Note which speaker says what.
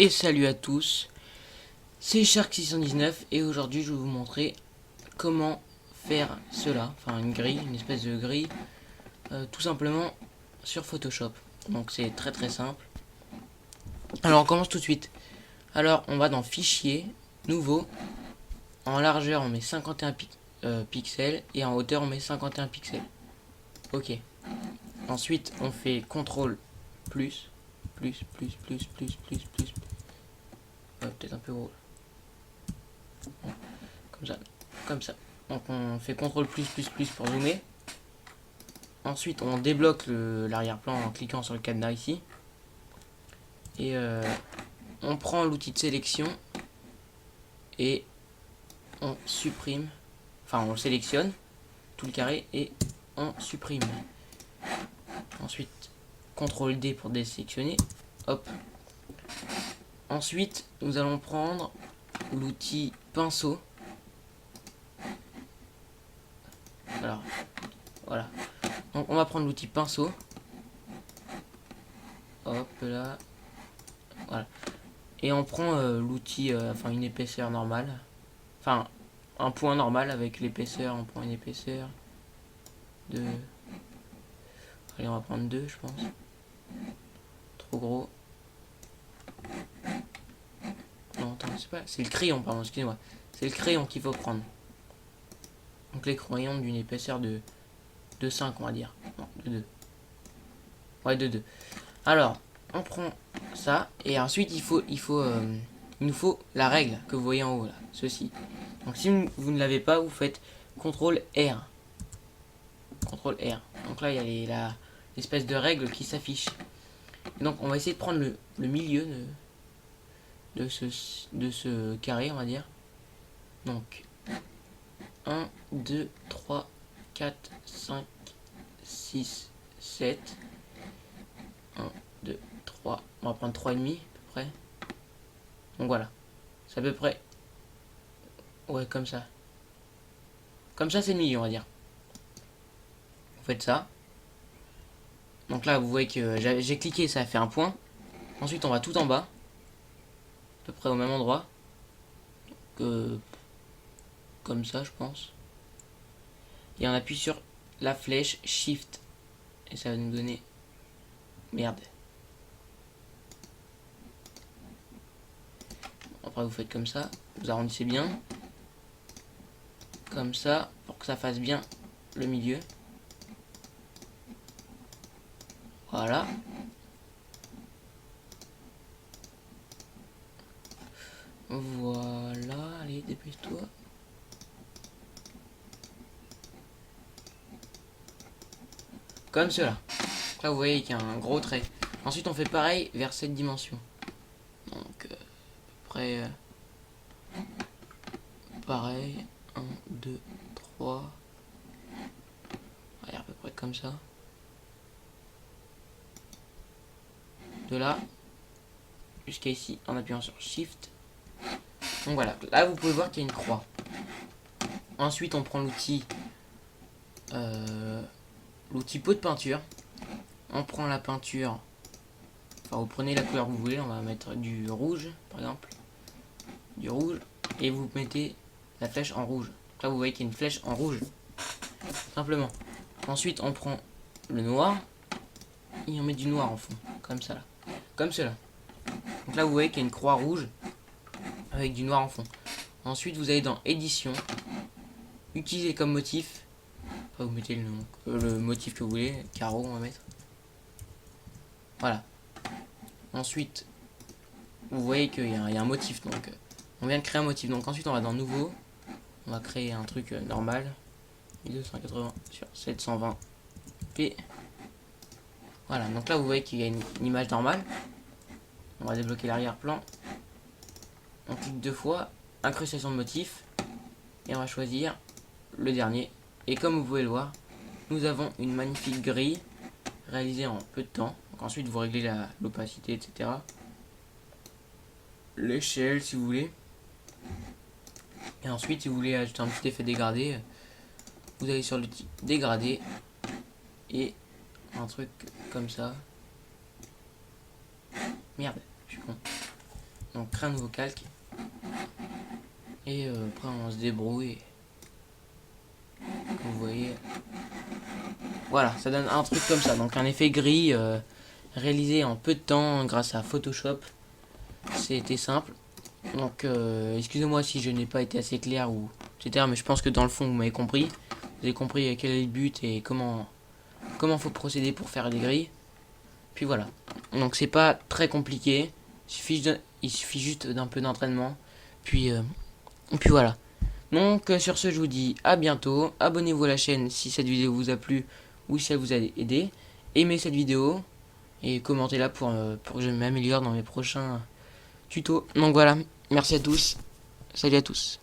Speaker 1: Et salut à tous, c'est Shark619 et aujourd'hui je vais vous montrer comment faire cela, enfin une grille, une espèce de grille, tout simplement sur Photoshop. Donc c'est très simple. Alors on commence tout de suite. Alors on va dans Fichier, Nouveau, en largeur on met 51 pixels et en hauteur on met 51 pixels. Ok. Ensuite on fait CTRL plus, peut-être un peu gros. Comme ça. Donc on fait CTRL plus pour zoomer. Ensuite on débloque l'arrière-plan en cliquant sur le cadenas ici. Et on prend l'outil de sélection et on supprime. Enfin on sélectionne tout le carré et on supprime. Ensuite CTRL D pour désélectionner. Hop. Ensuite nous allons prendre l'outil pinceau. Alors voilà. Donc on va prendre l'outil pinceau. Hop là. Voilà. Et on prend l'outil, enfin une épaisseur normale. Enfin un point normal avec l'épaisseur. On prend une épaisseur de... Allez, on va prendre 2 je pense. Trop gros. Non, attends, c'est pas... C'est le crayon, pardon, excusez-moi. C'est le crayon qu'il faut prendre. Donc les crayons d'une épaisseur de 5 on va dire. Non, de 2. Ouais, de 2. Alors, on prend ça. Et ensuite, il nous faut la règle que vous voyez en haut là. Ceci. Donc si vous ne l'avez pas, vous faites CTRL R. CTRL R. Donc là, il y a l'espèce de règle qui s'affiche. Et donc, on va essayer de prendre le milieu de ce carré, on va dire. Donc, 1, 2, 3, 4, 5, 6, 7. 1, 2, 3. On va prendre 3,5 à peu près. Donc voilà. C'est à peu près... Ouais, comme ça. Comme ça, c'est le milieu, on va dire. Vous faites ça. Donc là, vous voyez que j'ai cliqué, ça a fait un point. Ensuite, on va tout en bas. À peu près au même endroit. Comme ça, je pense. Et on appuie sur la flèche Shift. Et ça va nous donner... Merde. Après, vous faites comme ça. Vous arrondissez bien. Comme ça, pour que ça fasse bien le milieu. Voilà. Voilà, allez, dépêche-toi. Comme cela. Là, vous voyez qu'il y a un gros trait. Ensuite, on fait pareil vers cette dimension. Donc, à peu près... pareil. 1, 2, 3. Allez, à peu près comme ça. De là jusqu'à ici en appuyant sur Shift. Donc voilà, là vous pouvez voir qu'il y a une croix. Ensuite on prend l'outil pot de peinture. On prend la peinture, enfin vous prenez la couleur que vous voulez, on va mettre du rouge par exemple. Du rouge et vous mettez la flèche en rouge. Donc là vous voyez qu'il y a une flèche en rouge. Simplement. Ensuite on prend le noir et on met du noir en fond. Comme ça là. Comme cela. Donc là vous voyez qu'il y a une croix rouge avec du noir en fond. Ensuite vous allez dans édition, utiliser comme motif, enfin, vous mettez le motif que vous voulez, carreau on va mettre. Voilà. Ensuite vous voyez qu'il y a un motif, donc on vient de créer un motif. Donc ensuite on va dans nouveau, on va créer un truc normal, 1280 sur 720p. Voilà, donc là vous voyez qu'il y a une image normale. On va débloquer l'arrière-plan. On clique 2 fois, incrustation de motif, et on va choisir le dernier. Et comme vous pouvez le voir, nous avons une magnifique grille réalisée en peu de temps. Donc ensuite vous réglez l'opacité, etc. L'échelle si vous voulez. Et ensuite si vous voulez ajouter un petit effet dégradé, vous allez sur l'outil dégradé et un truc comme ça. Merde, je suis con. Donc créer un nouveau calque. Et après on se débrouille. Comme vous voyez. Voilà, ça donne un truc comme ça. Donc un effet gris réalisé en peu de temps grâce à Photoshop. C'était simple. Donc excusez-moi si je n'ai pas été assez clair ou etc. Mais je pense que dans le fond vous m'avez compris. Vous avez compris quel est le but et comment faut procéder pour faire des grilles. Puis voilà. Donc c'est pas très compliqué. Il suffit juste d'un peu d'entraînement. Puis voilà. Donc sur ce je vous dis à bientôt. Abonnez-vous à la chaîne si cette vidéo vous a plu ou si elle vous a aidé. Aimez cette vidéo et commentez-la pour que je m'améliore dans mes prochains tutos. Donc voilà. Merci à tous. Salut à tous.